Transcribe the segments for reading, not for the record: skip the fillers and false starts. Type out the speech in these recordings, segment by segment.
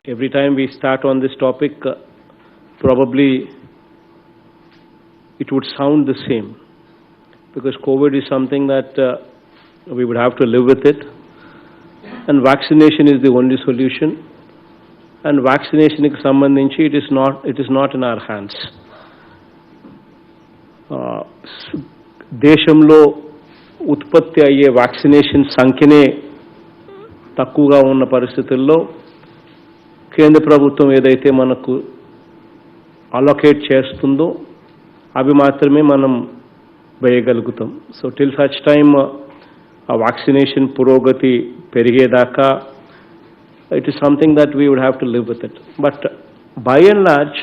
Every time we start on this topic, probably it would sound the same, because COVID is something that we would have to live with it, and vaccination is the only solution. And vaccination is sambandhinchi, it is not in our hands. దేశంలో ఉత్పత్తి అయ్యే vaccination సంఖ్యనే తక్కువగా ఉన్న పరిస్థితుల్లో కేంద్ర ప్రభుత్వం ఏదైతే మనకు అలొకేట్ చేస్తుందో అవి మాత్రమే మనం వేయగలుగుతాం. సో టిల్ సచ్ టైమ్ ఆ వ్యాక్సినేషన్ పురోగతి పెరిగేదాకా it is something that we would have to live with it. But by and large,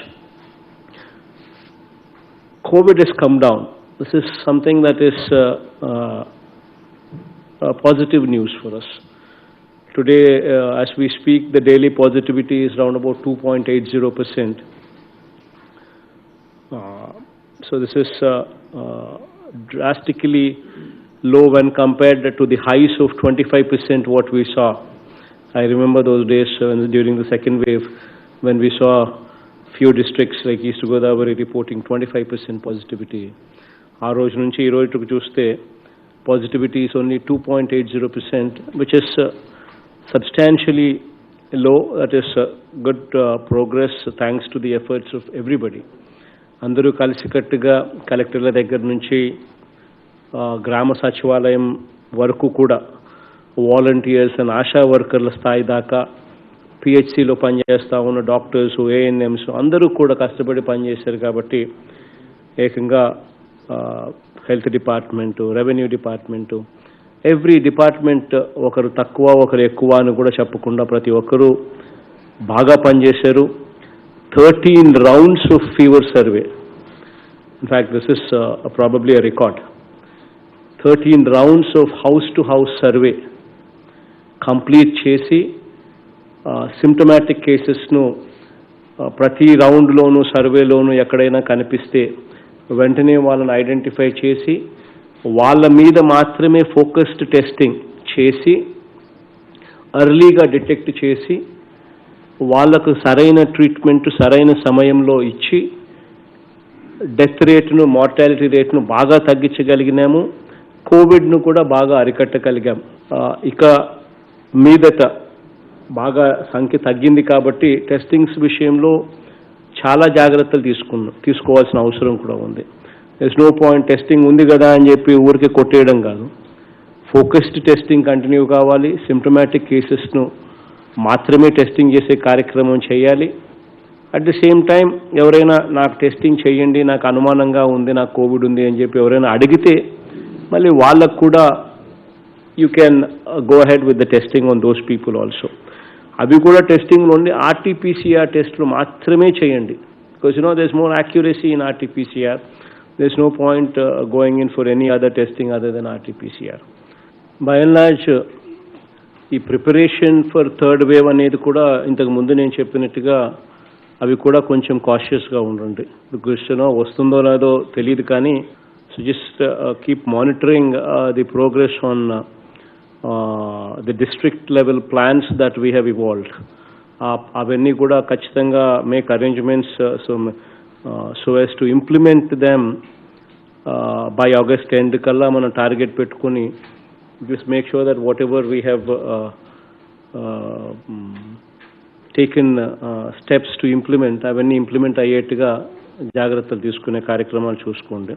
COVID has come down. This is something that is positive news for us. Today, as we speak, the daily positivity is around about 2.80%. So this is drastically low when compared to the highs of 25% what we saw. I remember those days during the second wave when we saw few districts like East Godavari reporting 25% positivity. Aa roju nunchi ee roju chuste positivity is only 2.80%, which is substantially low. That is good progress thanks to the efforts of everybody. Andaru kalisikattuga collectorla daggara nunchi grama sachivalayam varaku kuda volunteers and ASHA వర్కర్ల స్థాయి దాకా పిహెచ్సిలో పనిచేస్తూ ఉన్న doctors, ANMs అందరూ కూడా కష్టపడి పనిచేశారు. కాబట్టి ఏకంగా health department, revenue department, every department ఒకరు తక్కువ ఒకరు ఎక్కువ అని కూడా చెప్పకుండా ప్రతి ఒక్కరూ బాగా పనిచేశారు. 13 rounds of fever survey. In fact, this is probably a record. 13 rounds of house-to-house survey complete చేసి సిమ్టమాటిక్ కేసెస్ను ప్రతి రౌండ్లోనూ సర్వేలోనూ ఎక్కడైనా కనిపిస్తే వెంటనే వాళ్ళని ఐడెంటిఫై చేసి వాళ్ళ మీద మాత్రమే ఫోకస్డ్ టెస్టింగ్ చేసి ఎర్లీగా డిటెక్ట్ చేసి వాళ్లకు సరైన ట్రీట్మెంట్ సరైన సమయంలో ఇచ్చి డెత్ రేటును, మార్టాలిటీ రేటును బాగా తగ్గించగలిగినాము. కోవిడ్ను కూడా బాగా అరికట్టగలిగాం. ఇక మీదట బాగా సంఖ్య తగ్గింది కాబట్టి టెస్టింగ్స్ విషయంలో చాలా జాగ్రత్తలు తీసుకోవాల్సిన అవసరం కూడా ఉంది. There is no point testing ఉంది కదా అని చెప్పి ఊరికే కొట్టేయడం కాదు. ఫోకస్డ్ టెస్టింగ్ కంటిన్యూ కావాలి. సిమ్టమాటిక్ కేసెస్ను మాత్రమే టెస్టింగ్ చేసే కార్యక్రమం చేయాలి. అట్ ది సేమ్ టైం ఎవరైనా నాకు టెస్టింగ్ చేయండి, నాకు అనుమానంగా ఉంది, నాకు కోవిడ్ ఉంది అని చెప్పి ఎవరైనా అడిగితే మళ్ళీ వాళ్ళకు కూడా you can go ahead with the testing on those people also. అవి కూడా టెస్టింగ్లో ఉండి RT-PCR టెస్ట్లు మాత్రమే చేయండి. because there is more accuracy in RT-PCR. there is no point going in for any other testing other than RT-PCR. by and large ఈ preparation for third wave అనేది కూడా ఇంతకు ముందు నేను చెప్పినట్టుగా అవి కూడా కొంచెం కాషియస్గా ఉండండి. బికాస్ వస్తుందో లేదో తెలియదు కానీ so just keep monitoring the progress on the district level plans that we have evolved. అవన్నీ కూడా ఖచ్చితంగా make arrangements so as to implement them by August end కల్లా మనం టార్గెట్ పెట్టుకుని just make sure that whatever we have taken steps to implement అవన్నీ implement అయ్యేట్టుగా జాగ్రత్తలు తీసుకునే కార్యక్రమాలు చూసుకోండి.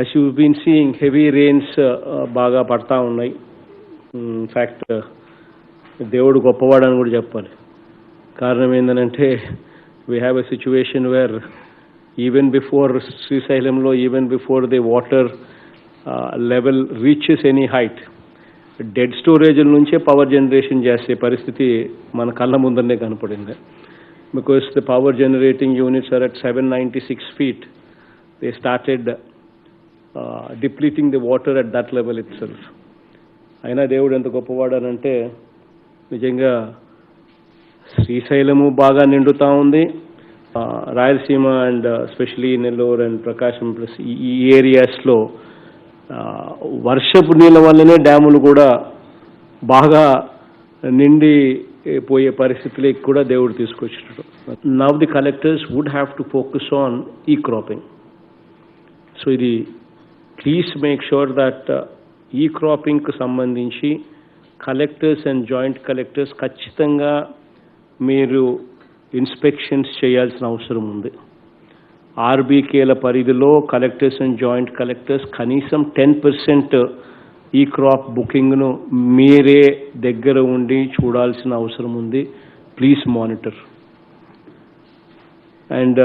as you've been seeing heavy rains బాగా పడతా ఉన్నాయి. ఇన్ఫ్యాక్ట్ దేవుడు గొప్పవాడని కూడా చెప్పాలి. కారణం ఏంటంటే we have a situation where even before శ్రీశైలంలో even before the water level reaches any height dead స్టోరేజ్ల నుంచే పవర్ జనరేషన్ చేసే పరిస్థితి మన కళ్ళ ముందరనే కనపడింది. Because the power generating units are at 796 feet. They started depleting the water at that level itself. అయినా దేవుడు ఎంత గొప్పవాడనంటే నిజంగా శ్రీశైలము బాగా నిండుతూ ఉంది. Rayalaseema and especially Nellore and Prakasam plus ఈ ఏరియాస్లో వర్షపు నీళ్ళ వల్లనే డ్యాములు కూడా బాగా నిండి పోయే పరిస్థితులకు కూడా దేవుడు తీసుకొచ్చినాడు. Now the collectors would have to focus on ఈ క్రాపింగ్. సో ఇది ప్లీజ్ మేక్ షూర్ దట్ ఈ క్రాపింగ్కు సంబంధించి కలెక్టర్స్ అండ్ జాయింట్ కలెక్టర్స్ ఖచ్చితంగా మీరు ఇన్స్పెక్షన్స్ చేయాల్సిన అవసరం ఉంది. ఆర్బీకేల పరిధిలో కలెక్టర్స్ అండ్ జాయింట్ కలెక్టర్స్ కనీసం 10% ఈ క్రాప్ బుకింగ్ను మీరే దగ్గర ఉండి చూడాల్సిన అవసరం ఉంది. Please monitor. And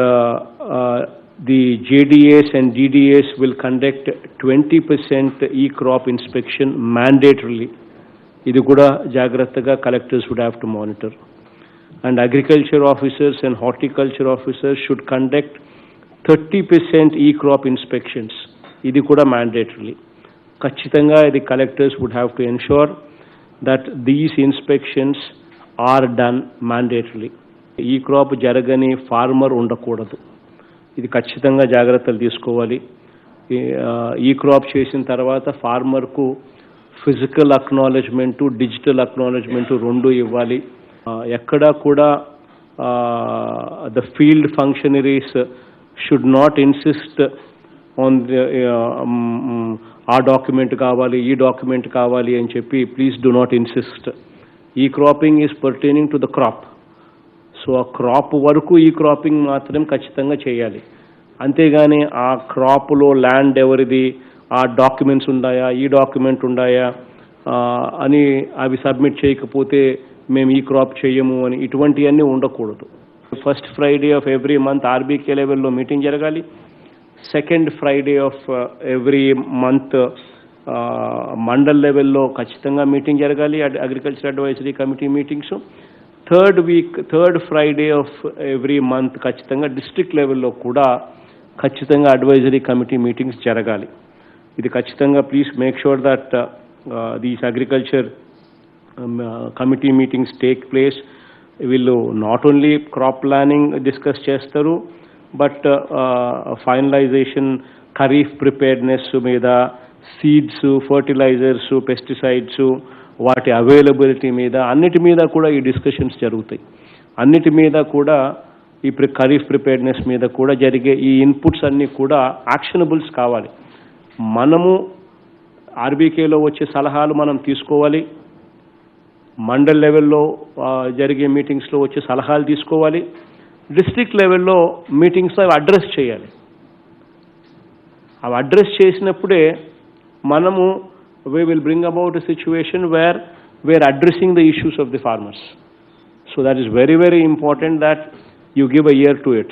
the JDAs and DDAs will conduct 20% e-crop inspection mandatorily. ఇది కూడా జాగ్రత్తగా collectors would have to monitor. And agriculture officers and horticulture officers should conduct 30% e-crop inspections. ఇది కూడా mandatorily. ఖచ్చితంగా ఇది collectors would have to ensure that these inspections are done mandatorily. e-crop జరగని farmer ఉండకూడదు. ఇది ఖచ్చితంగా జాగ్రత్తలు తీసుకోవాలి. ఈ క్రాప్ చేసిన తర్వాత ఫార్మర్కు ఫిజికల్ అక్నాలెడ్జ్మెంటు, డిజిటల్ అక్నాలెడ్జ్మెంటు రెండు ఇవ్వాలి. ఎక్కడా కూడా the field functionaries should not insist on ఆ డాక్యుమెంట్ కావాలి, ఈ డాక్యుమెంట్ కావాలి అని చెప్పి ప్లీజ్ డూ నాట్ ఇన్సిస్ట్. ఈ cropping is pertaining to the crop. So ఆ క్రాప్ వరకు ఈ క్రాపింగ్ మాత్రం ఖచ్చితంగా చేయాలి. అంతేగాని ఆ క్రాప్లో ల్యాండ్ ఎవరిది, ఆ డాక్యుమెంట్స్ ఉన్నాయా, ఈ డాక్యుమెంట్ ఉన్నాయా అని అవి సబ్మిట్ చేయకపోతే మేము ఈ క్రాప్ చేయము అని ఇటువంటివన్నీ ఉండకూడదు. First Friday of every month RBK లెవెల్లో మీటింగ్ జరగాలి. Second Friday of every month mandal లెవెల్లో ఖచ్చితంగా మీటింగ్ జరగాలి, agriculture advisory committee meetings. Third Friday of every month ఖచ్చితంగా డిస్ట్రిక్ట్ లెవెల్లో కూడా ఖచ్చితంగా అడ్వైజరీ కమిటీ మీటింగ్స్ జరగాలి. ఇది ఖచ్చితంగా please make sure that these agriculture committee meetings take place. వీళ్ళు not only crop planning discuss చేస్తారు, బట్ ఫైనలైజేషన్, ఖరీఫ్ ప్రిపేర్నెస్ మీద, సీడ్స్, ఫర్టిలైజర్స్, పెస్టిసైడ్స్, వాటి అవైలబిలిటీ మీద, అన్నిటి మీద కూడా ఈ డిస్కషన్స్ జరుగుతాయి. అన్నిటి మీద కూడా ఈ ఖరీఫ్ ప్రిపేర్నెస్ మీద కూడా జరిగే ఈ ఇన్పుట్స్ అన్నీ కూడా యాక్షనబుల్స్ కావాలి. మనము ఆర్బీకేలో వచ్చే సలహాలు మనం తీసుకోవాలి, మండల్ లెవెల్లో జరిగే మీటింగ్స్లో వచ్చే సలహాలు తీసుకోవాలి, డిస్ట్రిక్ట్ లెవెల్లో మీటింగ్స్లో అవి అడ్రస్ చేయాలి. అవి అడ్రస్ చేసినప్పుడే మనము we will bring about a situation where we are addressing the issues of the farmers. So that is very, very important that you give a ear to it.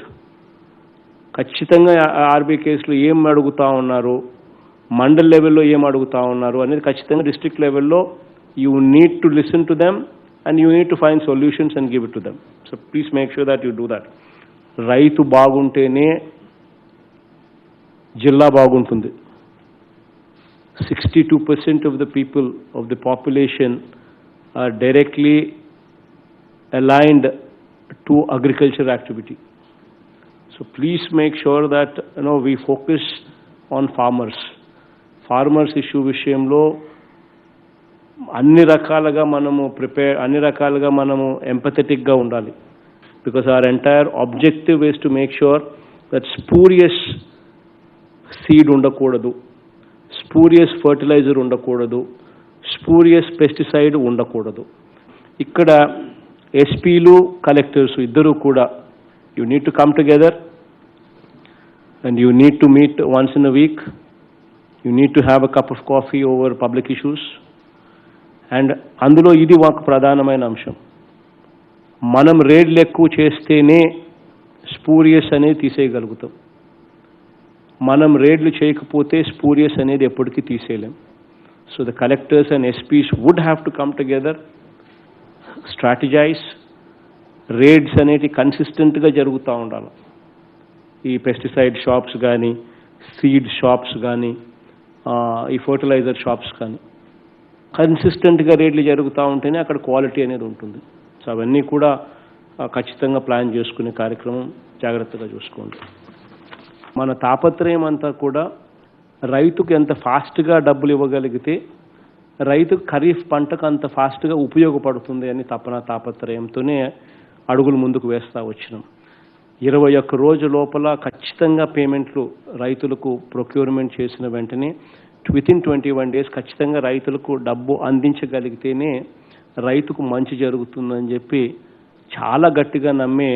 ఖచ్చితంగా ఆర్బీకేస్లో ఏం అడుగుతా ఉన్నారు, మండల్ లెవెల్లో ఏం అడుగుతా ఉన్నారు అనేది ఖచ్చితంగా డిస్ట్రిక్ట్ లెవెల్లో you need to listen to them and you need to find solutions and give it to them. So please make sure that you do that. రైతు బాగుంటేనే జిల్లా బాగుంటుంది. 62% of the people of the population are directly aligned to agriculture activity. So please make sure that we focus on farmers. Farmers issue విషయంలో అన్ని రకాలుగా మనము ఎంపథెటిక్గా ఉండాలి. Because our entire objective is to make sure that spurious seed ఉండకూడదు, spurious fertiliser ఉండకూడదు, spurious pesticide ఉండకూడదు. ఇక్కడ ఎస్పీలు, కలెక్టర్స్ ఇద్దరు కూడా you need to come together and you need to meet once in a week. You need to have a cup of coffee over public issues. And అందులో ఇది ఒక ప్రధానమైన అంశం. మనం రేట్లు ఎక్కువ చేస్తేనే స్పూరియస్ అనేది తీసేయగలుగుతాం. మనం రేట్లు చేయకపోతే స్పూరియస్ అనేది ఎప్పటికీ తీసేయలేం. So the collectors and SPs would have to come together, strategise. Rates అనేవి కన్సిస్టెంట్గా జరుగుతూ ఉండాలి. ఈ పెస్టిసైడ్ షాప్స్ కానీ, సీడ్ షాప్స్ కానీ, ఈ ఫర్టిలైజర్ షాప్స్ కానీ కన్సిస్టెంట్గా రేట్లు జరుగుతూ ఉంటేనే అక్కడ క్వాలిటీ అనేది ఉంటుంది. సో అవన్నీ కూడా ఖచ్చితంగా ప్లాన్ చేసుకునే కార్యక్రమం జాగ్రత్తగా చూసుకోండి. మన తాపత్రయం అంతా కూడా రైతుకు ఎంత ఫాస్ట్గా డబ్బులు ఇవ్వగలిగితే రైతుకు ఖరీఫ్ పంటకు అంత ఫాస్ట్గా ఉపయోగపడుతుంది అని తాపత్రయంతోనే అడుగులు ముందుకు వేస్తూ వచ్చినాం. 21 రోజు లోపల ఖచ్చితంగా పేమెంట్లు రైతులకు ప్రొక్యూర్మెంట్ చేసిన వెంటనే వితిన్ 21 days ఖచ్చితంగా రైతులకు డబ్బు అందించగలిగితేనే రైతుకు మంచి జరుగుతుందని చెప్పి చాలా గట్టిగా నమ్మే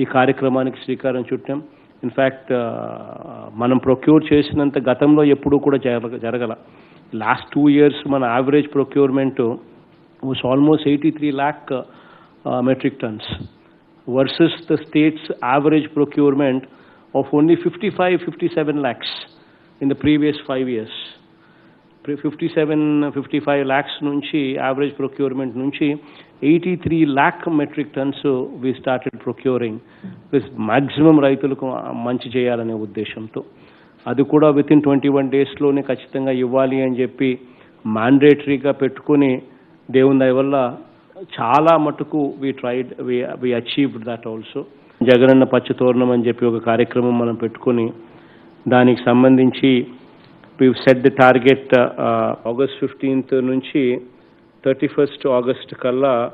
ఈ కార్యక్రమానికి శ్రీకారం చుట్టాం. ఇన్ఫ్యాక్ట్ మనం ప్రొక్యూర్ చేసినంత గతంలో ఎప్పుడూ కూడా జరగల. లాస్ట్ 2 years మన average procurement was almost 83 lakh metric tons versus the state's average procurement of only 57 lakhs in the previous 5 years. 55 lakhs నుంచి యావరేజ్ ప్రొక్యూర్మెంట్ నుంచి 83 lakh metric tons we started procuring with maximum రైతులకు మంచి చేయాలనే ఉద్దేశంతో. అది కూడా within 21 daysలోనే ఖచ్చితంగా ఇవ్వాలి అని చెప్పి మ్యాండేటరీగా పెట్టుకుని దేవుని దయ వల్ల చాలా మటుకు we achieved that also. Jagananna Pachhathoranam అని చెప్పి ఒక కార్యక్రమం మనం పెట్టుకుని దానికి సంబంధించి we set the target August 15th నుంచి 31st August కల్లా 1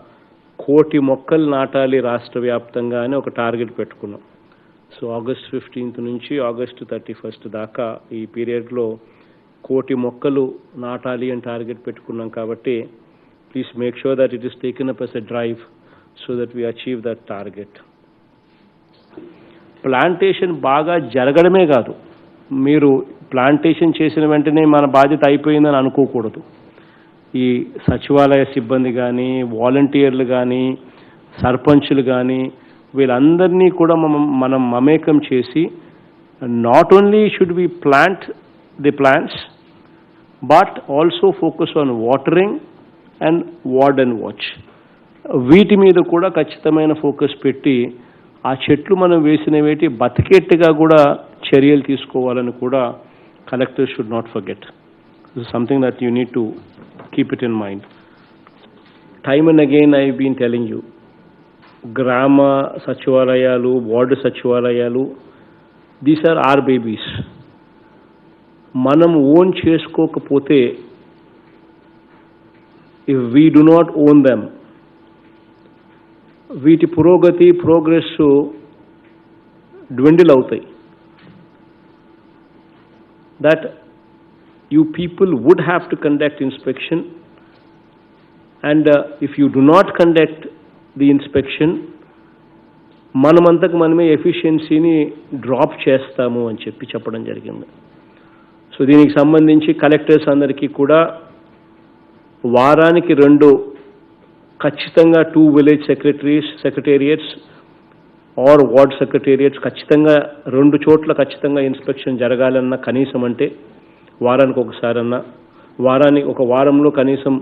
కోటి మొక్కలు నాటాలి రాష్ట్ర వ్యాప్తంగా అని ఒక టార్గెట్ పెట్టుకున్నాం. సో August 15th నుంచి August 31st దాకా ఈ పీరియడ్లో 1 కోటి మొక్కలు నాటాలి అని టార్గెట్ పెట్టుకున్నాం. కాబట్టి please make sure that it is taken up as a drive so that we achieve that target. Plantation బాగా జరగడమే కాదు, మీరు ప్లాంటేషన్ చేసిన వెంటనే మన బాధ్యత అయిపోయిందని అనుకోకూడదు. ఈ సచివాలయ సిబ్బంది కానీ, వాలంటీర్లు కానీ, సర్పంచులు కానీ వీళ్ళందరినీ కూడా మనం మమేకం చేసి not only should we plant the plants but also focus on watering and ward and watch. వీటి మీద కూడా ఖచ్చితమైన ఫోకస్ పెట్టి ఆ చెట్లు మనం వేసినవేటి బతికేట్టుగా కూడా చర్యలు తీసుకోవాలని కూడా collectors should not forget. This is something that you need to keep it in mind. Time and again I been telling you, గ్రామ సచివాలయాలు, వార్డు సచివాలయాలు, దీస్ ఆర్ ఆర్ బేబీస్. మనం ఓన్ చేసుకోకపోతే, if we do not own them, వీటి progress dwindle అవుతాయి. That you people would have to conduct inspection, and if you do not conduct the inspection, మనమంతకు మనమే ఎఫిషియన్సీని drop చేస్తాము అని చెప్పడం జరిగింది. సో దీనికి సంబంధించి కలెక్టర్స్ అందరికీ కూడా వారానికి 2 ఖచ్చితంగా 2 village secretariats are ward secretariats ఖచ్చితంగా 2 చోట్ల ఖచ్చితంగా ఇన్స్పెక్షన్ జరగాలన్నా, కనీసం అంటే వారానికి ఒకసారన్నా, ఒక వారంలో కనీసం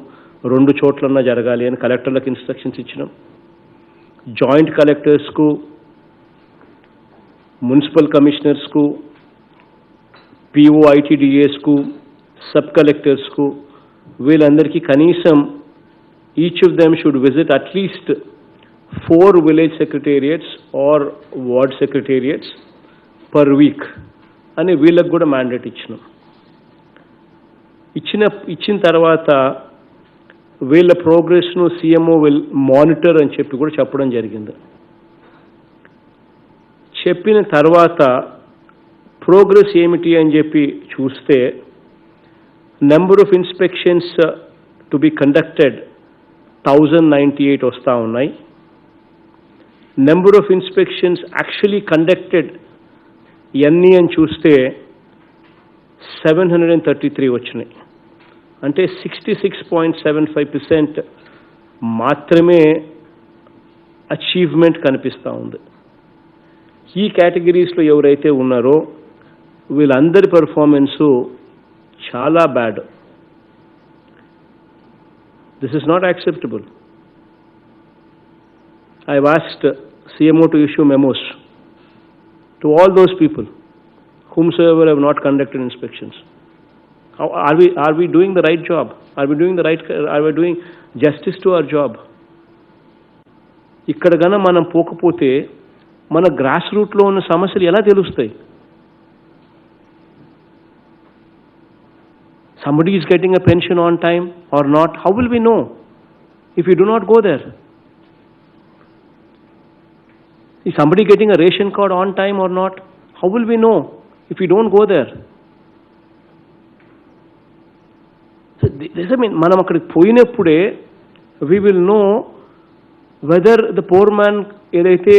2 చోట్లన్నా జరగాలి అని కలెక్టర్లకు ఇన్స్ట్రక్షన్స్ ఇచ్చినాం. జాయింట్ కలెక్టర్స్కు, మున్సిపల్ కమిషనర్స్కు, పిఓ ఐటీడీఏస్కు, సబ్ కలెక్టర్స్కు వీళ్ళందరికీ కనీసం each of them should visit at least 4 village secretariats are ward secretariats per week అని వీళ్ళకు కూడా మ్యాండేట్ ఇచ్చినాం. ఇచ్చిన తర్వాత వీళ్ళ ప్రోగ్రెస్ను సీఎంఓ విల్ మానిటర్ అని చెప్పి కూడా చెప్పడం జరిగింది. చెప్పిన తర్వాత ప్రోగ్రెస్ ఏమిటి అని చెప్పి చూస్తే, number of inspections to be conducted 1098 వస్తూ ఉన్నాయి. Number of inspections actually conducted ఎన్ని అని చూస్తే 733 వచ్చినాయి. అంటే 66.75% మాత్రమే అచీవ్మెంట్ కనిపిస్తూ ఉంది. ఈ కేటగిరీస్లో ఎవరైతే ఉన్నారో వీళ్ళందరి పెర్ఫార్మెన్సు చాలా bad. This is not acceptable. I've asked CMO to issue memos to all those people whomsoever have not conducted inspections. Are we doing the right job? Are we doing justice to our job? ఇక్కడ గన మనం పోకపోతే మన gross రూట్లో ఉన్న సమస్యలు ఎలా తెలుస్తాయి? somebody is getting a pension on time or not, how will we know if we do not go there? Is somebody getting a ration card on time or not? How will we know if we don't go there? So this, I mean, మనం అక్కడికి పోయినప్పుడే we will know whether the poor man ఏదైతే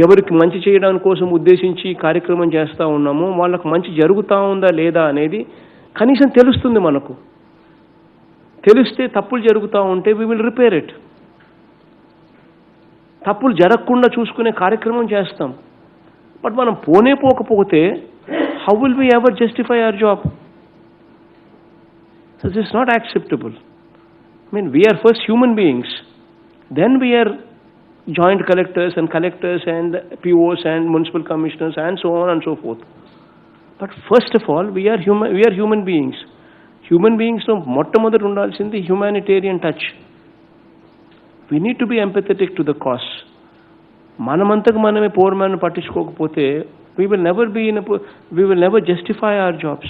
ఎవరికి మంచి చేయడానికి కోసం ఉద్దేశించి కార్యక్రమం చేస్తూ ఉన్నామో వాళ్ళకు మంచి జరుగుతూ ఉందా లేదా అనేది కనీసం తెలుస్తుంది మనకు. తెలిస్తే తప్పులు జరుగుతూ ఉంటే we will repair it. తప్పులు జరగకుండా చూసుకునే కార్యక్రమం చేస్తాం. బట్ మనం పోకపోతే how will we ever justify our job? So this is not acceptable. I mean, we are first human beings, then we are joint collectors and POs and municipal commissioners and so on and so forth. But first of all, we are human beings. Human beings no మొట్టమొదటి ఉండాల్సింది humanitarian touch. We need to be empathetic to the cause. మనమంతకు మనమే poor man పట్టించుకోకపోతే we will never justify our jobs.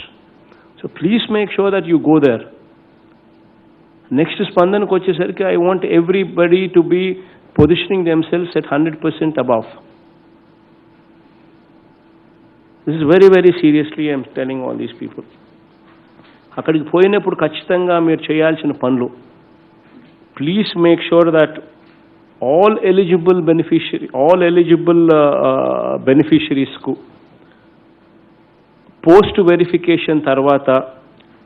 So please make sure that you go there. Next స్పందనకు వచ్చేసరికి I want everybody to be positioning themselves at 100% above. This is very, very seriously I am telling all these people. అక్కడికి పోయినప్పుడు ఖచ్చితంగా మీరు చేయాల్సిన పనులు, please make sure that all eligible beneficiaries కు post verification తర్వాత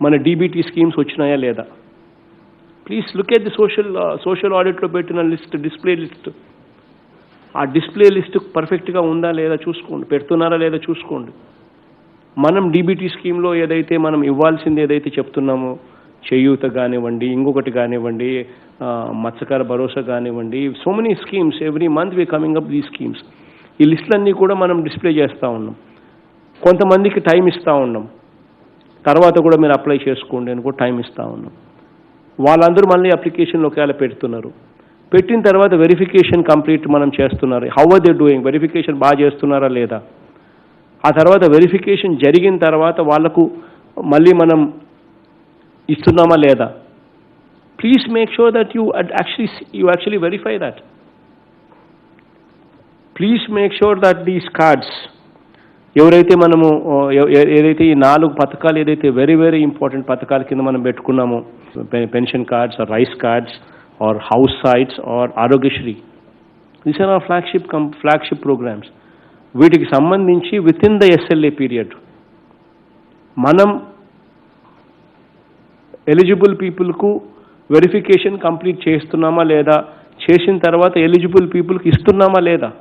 మన డీబీటీ స్కీమ్స్ వచ్చినాయా లేదా. Please look at the social ఆడిట్లో పెట్టిన లిస్ట్, డిస్ప్లే లిస్ట్. ఆ డిస్ప్లే లిస్ట్ పర్ఫెక్ట్గా ఉందా లేదా చూసుకోండి, పెడుతున్నారా లేదా చూసుకోండి. మనం డీబీటీ స్కీమ్లో ఏదైతే మనం ఇవ్వాల్సింది ఏదైతే చెప్తున్నామో, చేయూత కానివ్వండి, ఇంకొకటి కానివ్వండి, మత్స్యకార భరోసా కానివ్వండి, so many schemes, every month we coming up దీ స్కీమ్స్. ఈ లిస్టులన్నీ కూడా మనం డిస్ప్లే చేస్తూ ఉన్నాం. కొంతమందికి టైం ఇస్తూ ఉన్నాం, తర్వాత కూడా మీరు అప్లై చేసుకోండి అని కూడా టైం ఇస్తూ ఉన్నాం. వాళ్ళందరూ మళ్ళీ అప్లికేషన్లు ఒకవేళ పెడుతున్నారు. పెట్టిన తర్వాత వెరిఫికేషన్ కంప్లీట్ మనం చేస్తున్నారు. How are they doing, verification బాగా చేస్తున్నారా లేదా. ఆ తర్వాత వెరిఫికేషన్ జరిగిన తర్వాత వాళ్లకు మళ్ళీ మనం ఇస్తున్నామా లేదా. Please make sure that you actually verify that. Please make sure that these cards ఎవరైతే మనము ఏదైతే ఈ 4 పథకాలు ఏదైతే వెరీ వెరీ ఇంపార్టెంట్ పథకాల కింద మనం పెట్టుకున్నామో, pension cards or rice cards or house sites or Aarogyasri, these are are flagship programmes. వీటికి సంబంధించి within the SLA period మనం ఎలిజిబుల్ పీపుల్కు వెరిఫికేషన్ కంప్లీట్ చేస్తున్నామా లేదా, చేసిన తర్వాత ఎలిజిబుల్ పీపుల్కి ఇస్తున్నామా లేదా.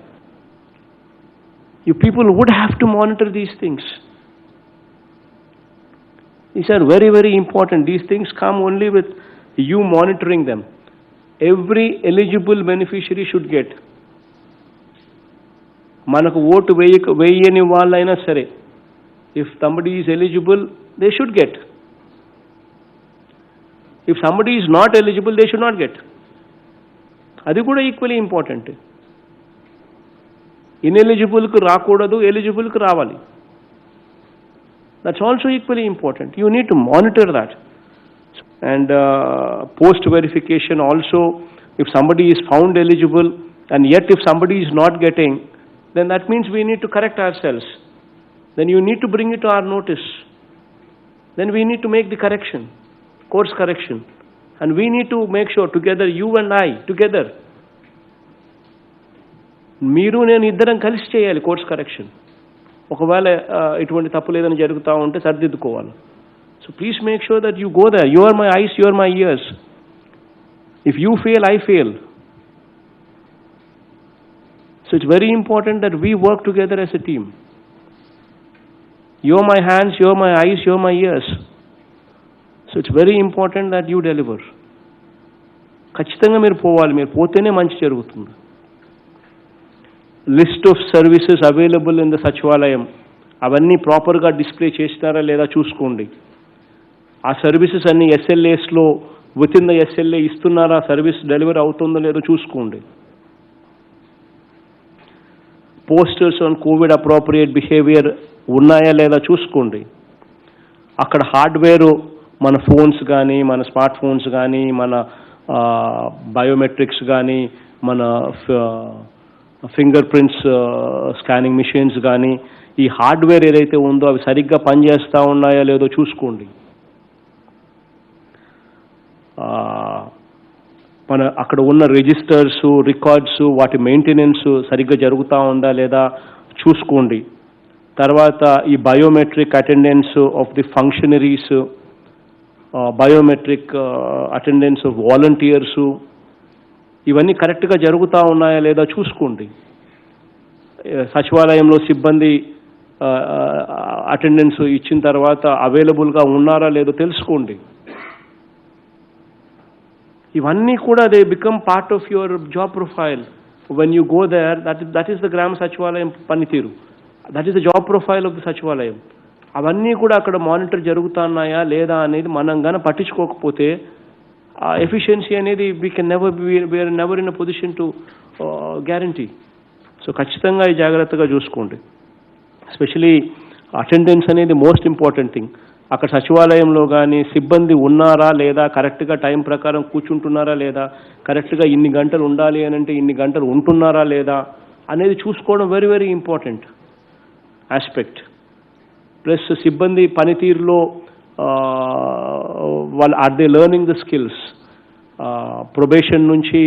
You people would have to monitor these things. These are very, very important. These things come only with you monitoring them. Every eligible beneficiary should get. Manaku vote veyani vallaina sare, if somebody is eligible, they should get. If somebody is not eligible, they should not get. Adi kuda equally important. ఇన్ఎలిజిబుల్కు రాకూడదు, ఎలిజిబుల్కు రావాలి. That's also equally important. You need to monitor that. And post verification also, if somebody is found eligible and yet if somebody is not getting, then that means we need to correct ourselves. Then you need to bring it to our notice. Then we need to make the correction, course correction. And we need to make sure together, you and I together, మీరు నేను ఇద్దరం కలిసి చేయాలి course correction. ఒకవేళ ఇటువంటి తప్పులు ఏదైనా జరుగుతూ ఉంటే సరిదిద్దుకోవాలి. So please make sure that you go there. You are my eyes, you are my ears. If you fail, I fail. So it's very important that we work together as a team. You are my hands, you are my eyes, you are my ears. So it's very important that you deliver. ఖచ్చితంగా మీరు పోవాలి, మీరు పోతేనే మంచి జరుగుతుంది. List of services available in the సచివాలయం, అవన్నీ ప్రాపర్గా డిస్ప్లే చేస్తారా లేదా చూసుకోండి. ఆ సర్వీసెస్ అన్ని ఎస్ఎల్ఏస్లో విత్ ఇన్ ద ఎస్ఎల్ఏ ఇస్తున్నారా, సర్వీస్ డెలివరీ అవుతుందో లేదో చూసుకోండి. Posters on Covid appropriate behaviour ఉన్నాయా లేదా చూసుకోండి. అక్కడ హార్డ్వేర్ మన ఫోన్స్ కానీ, మన స్మార్ట్ ఫోన్స్ కానీ, మన బయోమెట్రిక్స్ కానీ, మన ఫింగర్ ప్రింట్స్ స్కానింగ్ మిషన్స్ కానీ, ఈ హార్డ్వేర్ ఏదైతే ఉందో అవి సరిగ్గా పనిచేస్తూ ఉన్నాయో లేదో చూసుకోండి. మన అక్కడ ఉన్న రిజిస్టర్స్, రికార్డ్స్, వాటి మెయింటెనెన్స్ సరిగ్గా జరుగుతూ ఉందా లేదా చూసుకోండి. తర్వాత ఈ biometric attendance of the functionaries, biometric attendance of volunteers, ఇవన్నీ కరెక్ట్గా జరుగుతూ ఉన్నాయా లేదా చూసుకోండి. సచివాలయంలో సిబ్బంది అటెండెన్స్ ఇచ్చిన తర్వాత అవైలబుల్గా ఉన్నారా లేదో తెలుసుకోండి. ఇవన్నీ కూడా they become part of your job profile. When you go there, that is the గ్రామ సచివాలయం పనితీరు. That is the job profile of the సచివాలయం. అవన్నీ కూడా అక్కడ మానిటర్ జరుగుతున్నాయా లేదా అనేది మనం కానీ పట్టించుకోకపోతే ఆ ఎఫిషియన్సీ అనేది we are never in a position to guarantee. So ఖచ్చితంగా ఈ జాగ్రత్తగా చూసుకోండి. ఎస్పెషలీ అటెండెన్స్ అనేది మోస్ట్ ఇంపార్టెంట్ థింగ్. అక్కడ సచివాలయంలో కానీ సిబ్బంది ఉన్నారా లేదా, కరెక్ట్గా టైం ప్రకారం కూర్చుంటున్నారా లేదా, కరెక్ట్గా ఇన్ని గంటలు ఉండాలి అని అంటే ఇన్ని గంటలు ఉంటున్నారా లేదా అనేది చూసుకోవడం very very important aspect. Plus సిబ్బంది పనితీరులో వాళ్ళు are they learning the skills. Probation నుంచి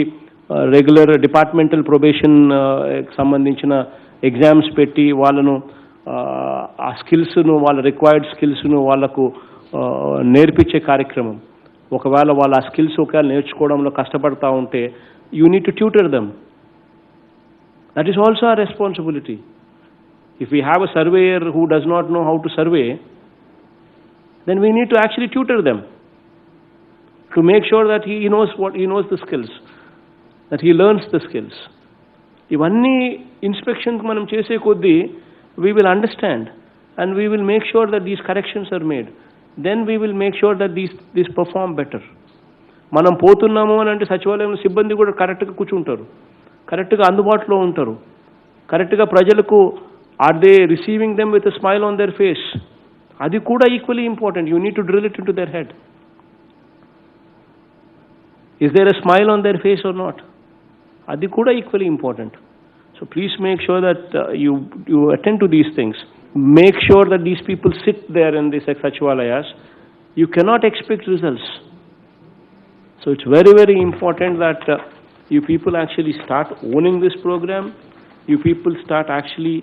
రెగ్యులర్ డిపార్ట్మెంటల్ ప్రొబేషన్ సంబంధించిన ఎగ్జామ్స్ పెట్టి వాళ్ళను ఆ స్కిల్స్ను, వాళ్ళ రిక్వైర్డ్ స్కిల్స్ను వాళ్ళకు నేర్పించే కార్యక్రమం. ఒకవేళ వాళ్ళ ఆ స్కిల్స్ ఒకవేళ నేర్చుకోవడంలో కష్టపడతా ఉంటే you need to tutor them. That is also a responsibility. If we have a surveyor who does not know how to survey, then we need to actually tutor them to make sure that he knows the skills, that he learns the skills. ఇవన్నీ inspections మనం చేసే కొద్దీ we will understand and we will make sure that these corrections are made. Then we will make sure that these perform better. మనం పోతున్నాము అని అంటే సచివాలయంలో సిబ్బంది కూడా కరెక్ట్గా కూర్చుంటారు, కరెక్ట్గా అందుబాటులో ఉంటారు, కరెక్ట్గా ప్రజలకు are they receiving them with a smile on their face. అది కూడా equally important. You need to drill it into their head. Is there a smile on their face or not? అది కూడా equally important. So please make sure that you attend to these things. Make sure that these people sit there in these sachivalayas. You cannot expect results. So it's very very important that you people actually start owning this program. You people start actually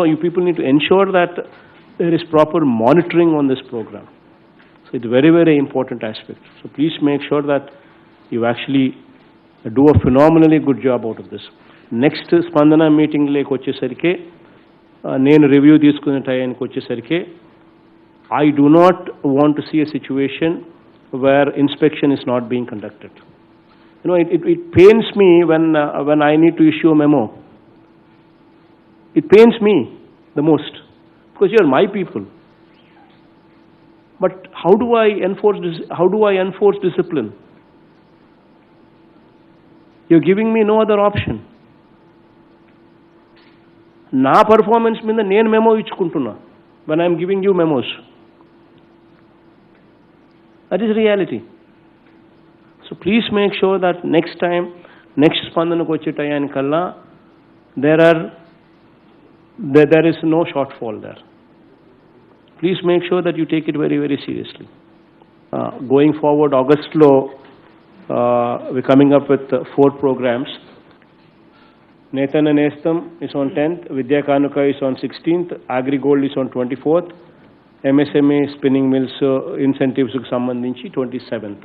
you people need to ensure that there is proper monitoring on this program. So it's very very important aspect. So please make sure that you actually do a phenomenally good job out of this. Next Spandana meeting like వచ్చేసరికి నేను review తీసుకునే టైంకి వచ్చేసరికి I do not want to see a situation where inspection is not being conducted. You know, it pains me when I need to issue a memo. It pains me the most because you are my people. But how do I enforce discipline? You're giving me no other option. నా performance మీద నేను memo ఇచ్చుకుంటున్నా when I'm giving you memos. That is reality. So please make sure that next time, next స్పందనకు వచ్చే టయానికల్లా there is no shortfall there. Please make sure that you take it very very seriously. Going forward, August lo we're coming up with 4 programs. Netana Nestam is on 10th, Vidya Kanuka is on 16th, Agri Gold is on 24th, MSME Spinning Mills incentives ku sambandhinchi 27th.